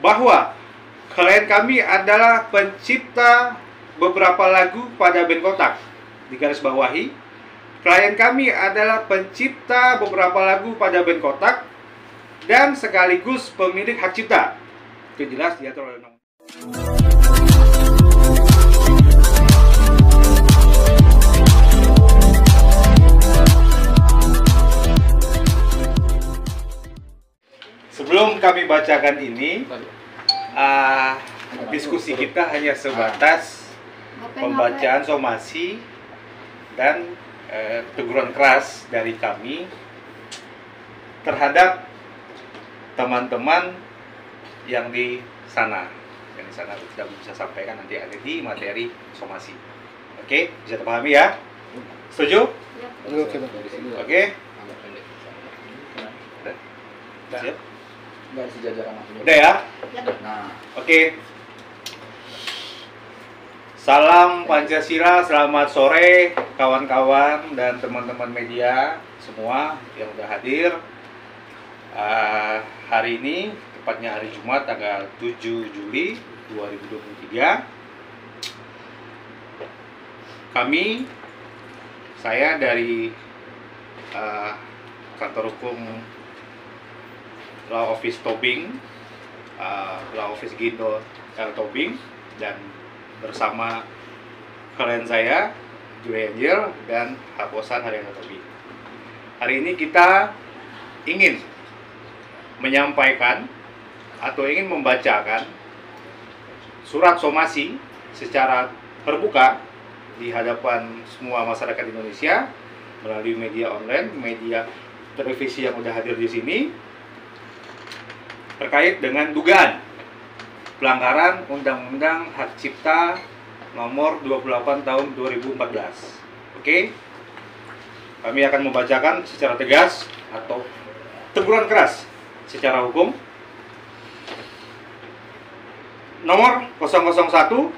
bahwa klien kami adalah pencipta beberapa lagu pada band Kotak. Digarisbawahi, klien kami adalah pencipta beberapa lagu pada band Kotak dan sekaligus pemilik hak cipta. Itu jelas diatur oleh undang-undang. Sebelum kami bacakan ini, diskusi kita hanya sebatas pembacaan somasi dan teguran keras dari kami terhadap teman-teman yang di sana. Yang di sana tidak bisa sampaikan, nanti ada di materi somasi. Oke, bisa terpahami ya? Setuju? Oke. Siap? Udah ya? Nah, oke. Salam Pancasila, selamat sore kawan-kawan dan teman-teman media semua yang udah hadir. Hari ini, tepatnya hari Jumat tanggal 7 Juli 2023. Saya dari kantor hukum Law Office Tobing, Law Office Gindo L. Tobing, dan bersama klien saya, Julie Angel, dan Haposan Haryana Tobing. Hari ini kita ingin menyampaikan atau ingin membacakan surat somasi secara terbuka di hadapan semua masyarakat Indonesia melalui media online, media televisi yang udah hadir di sini, terkait dengan dugaan pelanggaran Undang-Undang Hak Cipta nomor 28 tahun 2014. Oke? Kami akan membacakan secara tegas atau teguran keras secara hukum. Nomor 001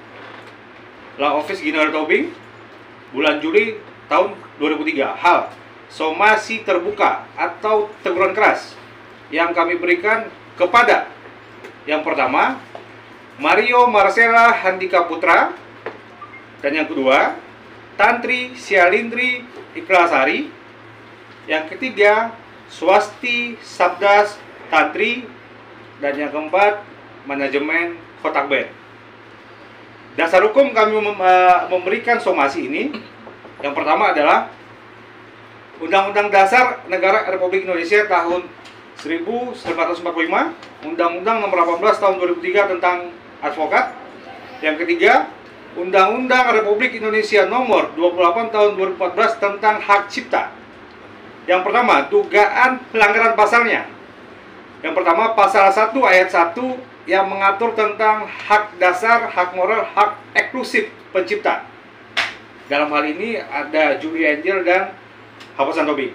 Law Office Gindo L. Tobing, bulan Juli tahun 2003. Hal somasi terbuka atau teguran keras yang kami berikan kepada yang pertama, Mario Marcella Handika Putra, dan yang kedua, Tantri Sialindri Ikhlasari, yang ketiga, Swasti Sabdas Tantri, dan yang keempat, manajemen Kotak Band. Dasar hukum kami memberikan somasi ini, yang pertama adalah Undang-Undang Dasar Negara Republik Indonesia tahun 1945, Undang-Undang Nomor 18 Tahun 2003 tentang advokat. Yang ketiga, Undang-Undang Republik Indonesia Nomor 28 Tahun 2014 tentang hak cipta. Yang pertama, dugaan pelanggaran pasalnya. Yang pertama, pasal 1 ayat 1 yang mengatur tentang hak dasar, hak moral, hak eksklusif pencipta. Dalam hal ini ada Julie Angel dan Haposan Tobing.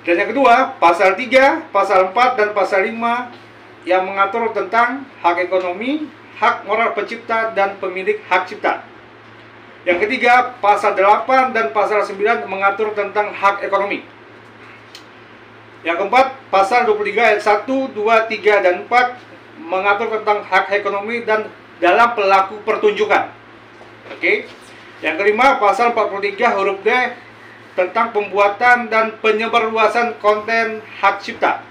Dan yang kedua, pasal 3, pasal 4, dan pasal 5 yang mengatur tentang hak ekonomi, hak moral pencipta, dan pemilik hak cipta. Yang ketiga, pasal 8 dan pasal 9 mengatur tentang hak ekonomi. Yang keempat, pasal 23 ayat 1, 2, 3, dan 4 mengatur tentang hak ekonomi dan dalam pelaku pertunjukan. Oke. Yang kelima, pasal 43 huruf D tentang pembuatan dan penyebarluasan konten hak cipta.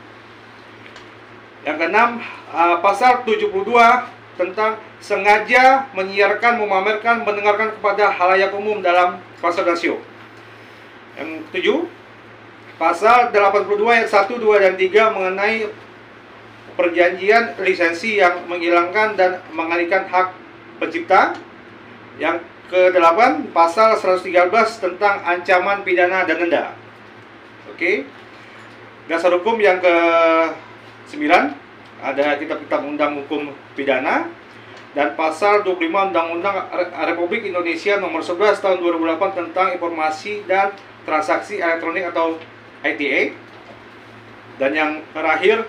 Yang keenam, pasal 72 tentang sengaja menyiarkan, memamerkan, mendengarkan kepada halayak umum dalam konsultasio. Yang ketujuh, pasal 82 ayat 1, 2, dan 3 mengenai perjanjian lisensi yang menghilangkan dan mengalihkan hak pencipta. Yang ke-8, pasal 113 tentang ancaman pidana dan denda. Oke. Dasar hukum yang ke-9 ada kitab-kitab undang hukum pidana, dan pasal 25 Undang-Undang Republik Indonesia Nomor 11 Tahun 2008 tentang informasi dan transaksi elektronik atau ITA. Dan yang terakhir,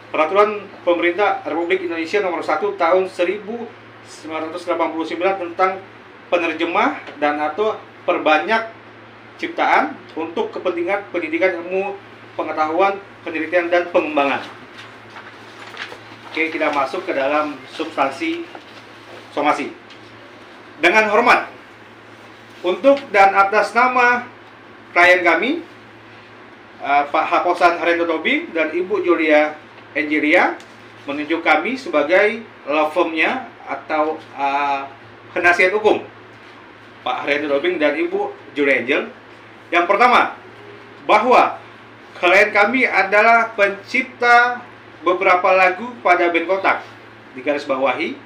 Peraturan Pemerintah Republik Indonesia Nomor 1 Tahun 1989 tentang penerjemah dan atau perbanyak ciptaan untuk kepentingan pendidikan, ilmu, pengetahuan, penelitian, dan pengembangan. Oke. Oke, kita masuk ke dalam substansi somasi. Dengan hormat, untuk dan atas nama klien kami, Pak Haposan Haryanto Tobing dan Ibu Julia Angelia, menunjuk kami sebagai law firm-nya atau penasihat hukum Pak Haryanto Tobing dan Ibu Julia Angel. Yang pertama, bahwa klien kami adalah pencipta beberapa lagu pada band Kotak. Digarisbawahi,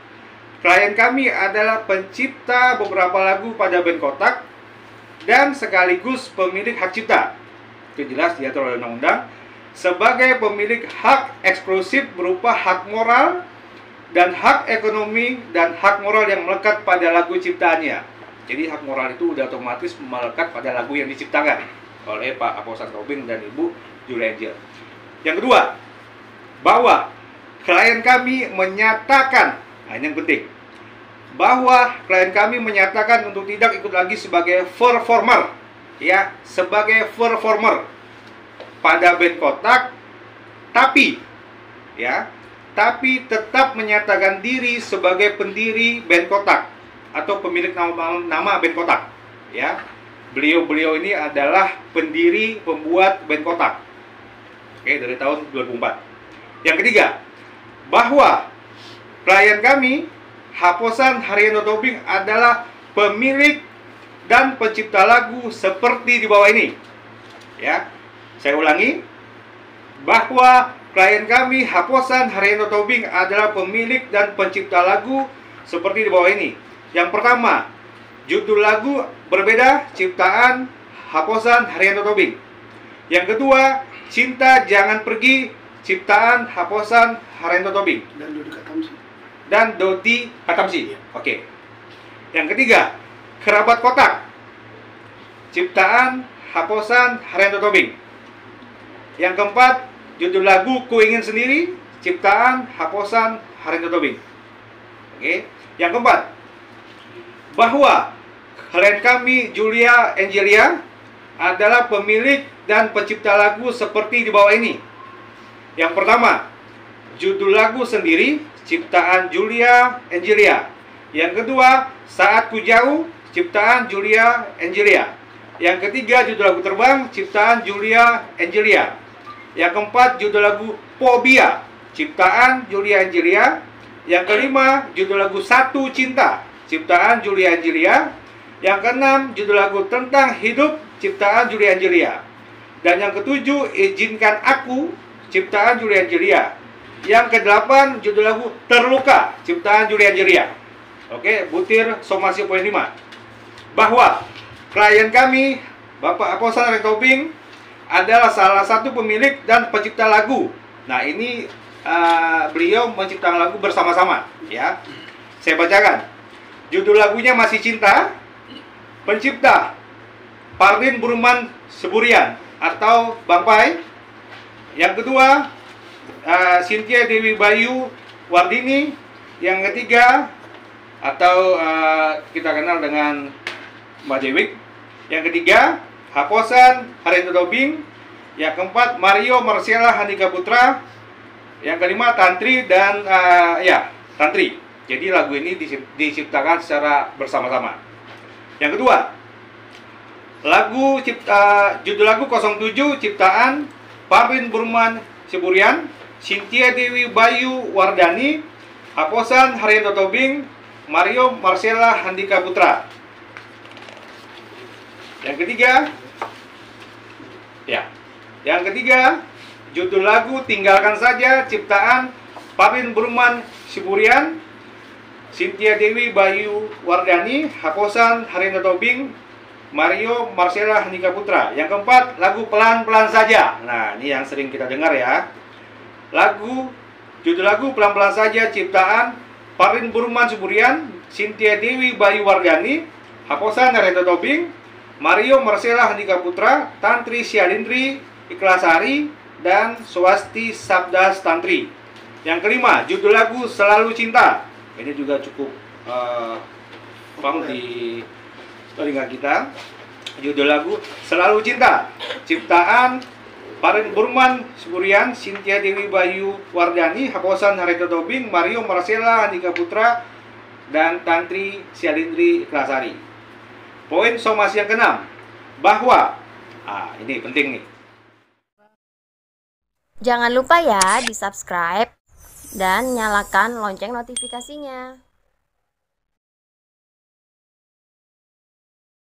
klien kami adalah pencipta beberapa lagu pada band Kotak dan sekaligus pemilik hak cipta. Itu jelas diatur oleh undang-undang sebagai pemilik hak eksklusif berupa hak moral dan hak ekonomi dan hak moral yang melekat pada lagu ciptaannya. Jadi hak moral itu udah otomatis melekat pada lagu yang diciptakan oleh Pak Haposan Tobing dan Ibu Julia Angel. Yang kedua, bahwa klien kami menyatakan, nah ini yang penting, bahwa klien kami menyatakan untuk tidak ikut lagi sebagai performer, ya, sebagai performer pada band Kotak, tapi tetap menyatakan diri sebagai pendiri band Kotak atau pemilik nama band Kotak, ya. Beliau ini adalah pendiri pembuat band Kotak. Oke, dari tahun 2004. Yang ketiga, bahwa klien kami, Haposan Haryanto Tobing, adalah pemilik dan pencipta lagu seperti di bawah ini. Ya, saya ulangi, bahwa klien kami, Haposan Haryanto Tobing, adalah pemilik dan pencipta lagu seperti di bawah ini. Yang pertama, judul lagu berbeda, ciptaan Haposan Haryanto Tobing. Yang kedua, Cinta Jangan Pergi, ciptaan Haposan Haryanto Tobing dan Dodi Katamsi. Oke. Yang ketiga, Kerabat Kotak, ciptaan Haposan Haryanto Tobing. Yang keempat, judul lagu Ku Ingin Sendiri, ciptaan Haposan Haryanto Tobing. Oke. Yang keempat, bahwa klien kami, Julia Angelia, adalah pemilik dan pencipta lagu seperti di bawah ini. Yang pertama, judul lagu Sendiri, ciptaan Julia Angelia. Yang kedua, Saat Ku Jauh, ciptaan Julia Angelia. Yang ketiga, judul lagu Terbang, ciptaan Julia Angelia. Yang keempat, judul lagu Fobia, ciptaan Julia Angelia. Yang kelima, judul lagu Satu Cinta, ciptaan Julia Angelia. Yang keenam, judul lagu Tentang Hidup, ciptaan Julia Angelia. Dan yang ketujuh, Izinkan Aku, ciptaan Julia Angelia. Yang kedelapan, judul lagu Terluka, ciptaan Julia Angelia. Oke, butir somasi poin 5. Bahwa klien kami, Bapak Haposan Haryanto Tobing, adalah salah satu pemilik dan pencipta lagu. Nah, ini beliau menciptakan lagu bersama-sama, ya. Saya bacakan. Judul lagunya Masih Cinta, pencipta Parlin Burman Seburian atau Bang Pai. Yang kedua, Cynthia Dewi Bayu Wardini. Yang ketiga, atau kita kenal dengan Mbak Dewik. Yang ketiga, Haposan Haryanto Tobing. Yang keempat, Mario Marcella Handika Putra. Yang kelima, Tantri dan Tantri. Jadi lagu ini diciptakan secara bersama-sama. Yang kedua, judul lagu 07, ciptaan Parlin Burman Seburian, Cynthia Dewi Bayu Wardani, Haposan Haryanto Tobing, Mario Marcella Handika Putra. Yang ketiga, judul lagu Tinggalkan Saja, ciptaan Parlin Burman Seburian, Cynthia Dewi Bayu Wardani, Haposan Haryanto Tobing, Mario Marcella Handika Putra. Yang keempat, lagu Pelan-Pelan Saja. Nah, ini yang sering kita dengar ya. Judul lagu Pelan-Pelan Saja, ciptaan Parlin Burman Seburian, Cynthia Dewi Bayu Wardani, Haposan Haryanto Tobing, Mario Marcella Handika Putra, Tantri Syalindri Ikhlasari, dan Swasti Sabda Tantri. Yang kelima, judul lagu Selalu Cinta. Ini juga cukup di telinga kita. Judul lagu Selalu Cinta, ciptaan Paren Burman Siburian, Cynthia Dewi Bayu Wardani, Haposan Harito Tobing, Mario Marcella Andika Putra, dan Tantri Sialindri Klasari. Poin somasi yang keenam, bahwa ini penting nih. Jangan lupa ya di subscribe dan nyalakan lonceng notifikasinya.